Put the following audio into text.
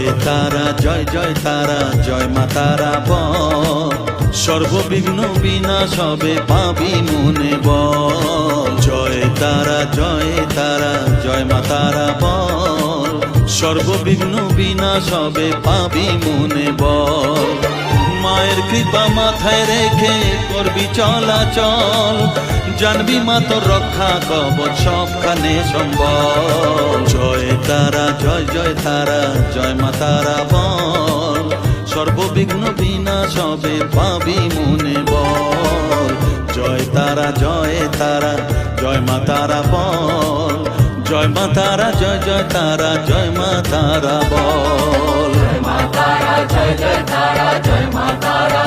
জয় তারা জয় মা তারা বল, সর্ববিঘ্ন বিনাশ হবে পাবি মনে বল। জয় তারা জয় মা তারা বল, সর্ববিঘ্ন বিনাশ হবে পাবি মনে বল। মায়ের কৃপা মাথায় রেখে করবি চলাচল, জানবি মা তোর রক্ষা কবচ সবখানে সম্বল। জয় তারা জয় মা তারা বল, সর্ববিঘ্ন বিনাশ হবে পাবি মনে বল। জয় তারা জয় মা তারা বল, জয় মা তারা জয় মা তারা বল। জয় মা তারা জয় তারা জয় মা তারা